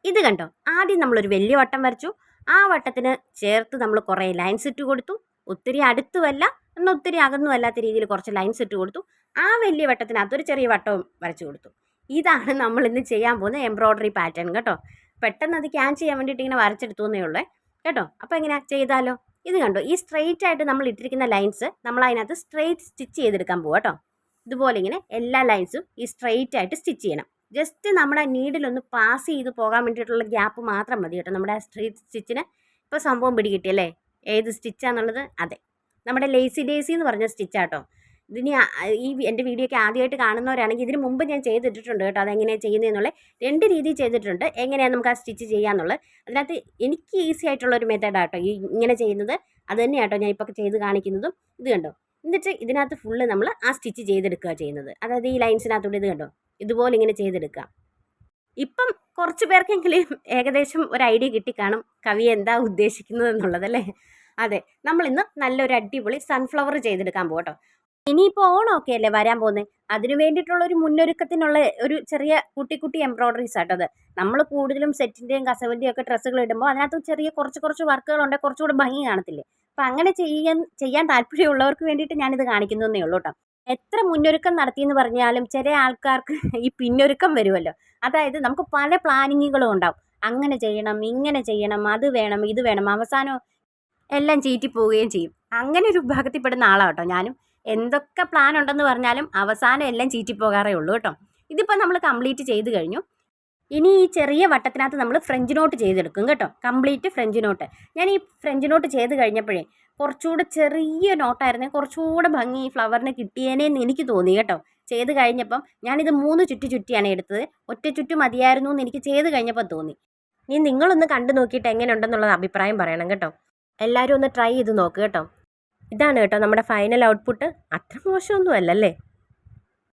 ഇത് കണ്ടോ, ആദ്യം നമ്മളൊരു വലിയ വട്ടം വരച്ചു. ആ വട്ടത്തിന് ചേർത്ത് നമ്മൾ കുറേ ലൈൻസ് ഇട്ട് കൊടുത്തു. ഒത്തിരി അടുത്തുമല്ല എന്നാൽ ഒത്തിരി അകന്നും അല്ലാത്ത രീതിയിൽ കുറച്ച് ലൈൻസ് ഇട്ട് കൊടുത്തു. ആ വലിയ വട്ടത്തിനകത്ത് ഒരു ചെറിയ വട്ടവും വരച്ചു കൊടുത്തു. ഇതാണ് നമ്മൾ ഇന്ന് ചെയ്യാൻ പോകുന്ന എംബ്രോയ്ഡറി പാറ്റേൺ കേട്ടോ. പെട്ടെന്ന് അത് ക്യാൻ ചെയ്യാൻ വേണ്ടിയിട്ട് ഇങ്ങനെ വരച്ചെടുത്തേ ഉള്ളേ കേട്ടോ. അപ്പോൾ എങ്ങനെയാ ചെയ്താലോ? ഇത് കണ്ടോ, ഈ സ്ട്രെയിറ്റ് ആയിട്ട് നമ്മൾ ഇട്ടിരിക്കുന്ന ലൈൻസ് നമ്മൾ അതിനകത്ത് സ്ട്രെയിറ്റ് സ്റ്റിച്ച് ചെയ്തെടുക്കാൻ പോവാം കേട്ടോ. ഇതുപോലെ ഇങ്ങനെ എല്ലാ ലൈൻസും ഈ സ്ട്രെയിറ്റ് ആയിട്ട് സ്റ്റിച്ച് ചെയ്യണം. ജസ്റ്റ് നമ്മുടെ നീഡിലൊന്ന് പാസ് ചെയ്ത് പോകാൻ വേണ്ടിയിട്ടുള്ള ഗ്യാപ്പ് മാത്രം മതി കേട്ടോ. നമ്മുടെ സ്ട്രെയിറ്റ് സ്റ്റിച്ചിന് ഇപ്പോൾ സംഭവം പിടികിട്ടിയല്ലേ ഏത് സ്റ്റിച്ചാന്നുള്ളത്? അതെ, നമ്മുടെ ലേസി ഡേസി എന്ന് പറഞ്ഞ സ്റ്റിച്ചാട്ടോ. ഇതിന് ഈ എൻ്റെ വീഡിയോയ്ക്ക് ആദ്യമായിട്ട് കാണുന്നവരാണെങ്കിൽ ഇതിന് മുമ്പ് ഞാൻ ചെയ്തിട്ടിട്ടുണ്ട് കേട്ടോ. അതെങ്ങനെയാണ് ചെയ്യുന്നതെന്നുള്ള 2 രീതി ചെയ്തിട്ടുണ്ട്. എങ്ങനെയാണ് നമുക്ക് ആ സ്റ്റിച്ച് ചെയ്യാന്നുള്ളത്. അതിനകത്ത് എനിക്ക് ഈസി ആയിട്ടുള്ളൊരു മെത്തേഡാട്ടോ ഈ ഇങ്ങനെ ചെയ്യുന്നത്. അത് തന്നെയാട്ടോ ഞാൻ ഇപ്പോൾ ചെയ്ത് കാണിക്കുന്നതും. ഇത് കണ്ടോ, എന്നിട്ട് ഇതിനകത്ത് ഫുള്ള് നമ്മൾ ആ സ്റ്റിച്ച് ചെയ്തെടുക്കുക ചെയ്യുന്നത്. അതായത് ഈ ലൈൻസിനകത്തൂടെ ഇത് കണ്ടോ, ഇതുപോലെ ഇങ്ങനെ ചെയ്തെടുക്കുക. ഇപ്പം കുറച്ച് പേർക്കെങ്കിലും ഏകദേശം ഒരു ഐഡിയ കിട്ടിക്കാണും കവി എന്താ ഉദ്ദേശിക്കുന്നത് എന്നുള്ളതല്ലേ. അതെ, നമ്മളിന്ന് നല്ലൊരു അടിപൊളി സൺഫ്ലവർ ചെയ്തെടുക്കാൻ പോകട്ടോ. ഇനിയിപ്പോൾ ഓണമൊക്കെ അല്ലേ വരാൻ പോകുന്നത്. അതിന് വേണ്ടിയിട്ടുള്ള ഒരു മുന്നൊരുക്കത്തിനുള്ള ഒരു ചെറിയ കുട്ടി എംബ്രോയ്ഡറീസ് ആട്ടോ അത്. നമ്മൾ കൂടുതലും സെറ്റിൻ്റെയും കസവിൻ്റെയും ഒക്കെ ഡ്രസ്സുകൾ ഇടുമ്പോൾ അതിനകത്ത് ചെറിയ കുറച്ച് വർക്കുകളുണ്ടെങ്കിൽ കുറച്ചുകൂടെ ഭംഗി കാണത്തില്ലേ. അപ്പം അങ്ങനെ ചെയ്യാൻ താല്പര്യമുള്ളവർക്ക് വേണ്ടിയിട്ട് ഞാനിത് കാണിക്കുന്നതേ ഉള്ളൂ കേട്ടോ. എത്ര മുന്നൊരുക്കം നടത്തിയെന്ന് പറഞ്ഞാലും ചില ആൾക്കാർക്ക് ഈ പിന്നൊരുക്കം വരുമല്ലോ. അതായത് നമുക്ക് പല പ്ലാനിങ്ങുകളും ഉണ്ടാവും. അങ്ങനെ ചെയ്യണം, ഇങ്ങനെ ചെയ്യണം, അത് വേണം, ഇത് വേണം, അവസാനം എല്ലാം ചീറ്റിപ്പോവുകയും ചെയ്യും. അങ്ങനെ ഒരു വിഭാഗത്തിൽപ്പെടുന്ന ആളാണ് കേട്ടോ ഞാനും. എന്തൊക്കെ പ്ലാൻ ഉണ്ടെന്ന് പറഞ്ഞാലും അവസാനം എല്ലാം ചീറ്റിപ്പോകാറേ ഉള്ളൂ കേട്ടോ. ഇതിപ്പോൾ നമ്മൾ കംപ്ലീറ്റ് ചെയ്ത് കഴിഞ്ഞു. ഇനി ഈ ചെറിയ വട്ടത്തിനകത്ത് നമ്മൾ ഫ്രഞ്ച് നോട്ട് ചെയ്തെടുക്കും കേട്ടോ. Complete French not. ഞാൻ ഈ ഫ്രഞ്ച് നോട്ട് ചെയ്ത് കഴിഞ്ഞപ്പോഴേ കുറച്ചുകൂടെ ചെറിയ നോട്ടായിരുന്നു കുറച്ചുകൂടെ ഭംഗി ഈ ഫ്ലവറിന് കിട്ടിയേനേന്ന് എനിക്ക് തോന്നി കേട്ടോ. ചെയ്ത് കഴിഞ്ഞപ്പം ഞാനിത് 3 ചുറ്റിയാണ് എടുത്തത്. ഒറ്റ ചുറ്റ് മതിയായിരുന്നു എന്ന് എനിക്ക് ചെയ്ത് കഴിഞ്ഞപ്പോൾ തോന്നി. ഇനി നിങ്ങളൊന്ന് കണ്ടു നോക്കിയിട്ട് എങ്ങനെ ഉണ്ടെന്നുള്ളത് അഭിപ്രായം പറയണം കേട്ടോ. എല്ലാവരും ഒന്ന് ട്രൈ ചെയ്ത് നോക്ക് കേട്ടോ. ഇതാണ് കേട്ടോ നമ്മുടെ ഫൈനൽ ഔട്ട്പുട്ട്. അത്ര മോശമൊന്നും അല്ലല്ലേ.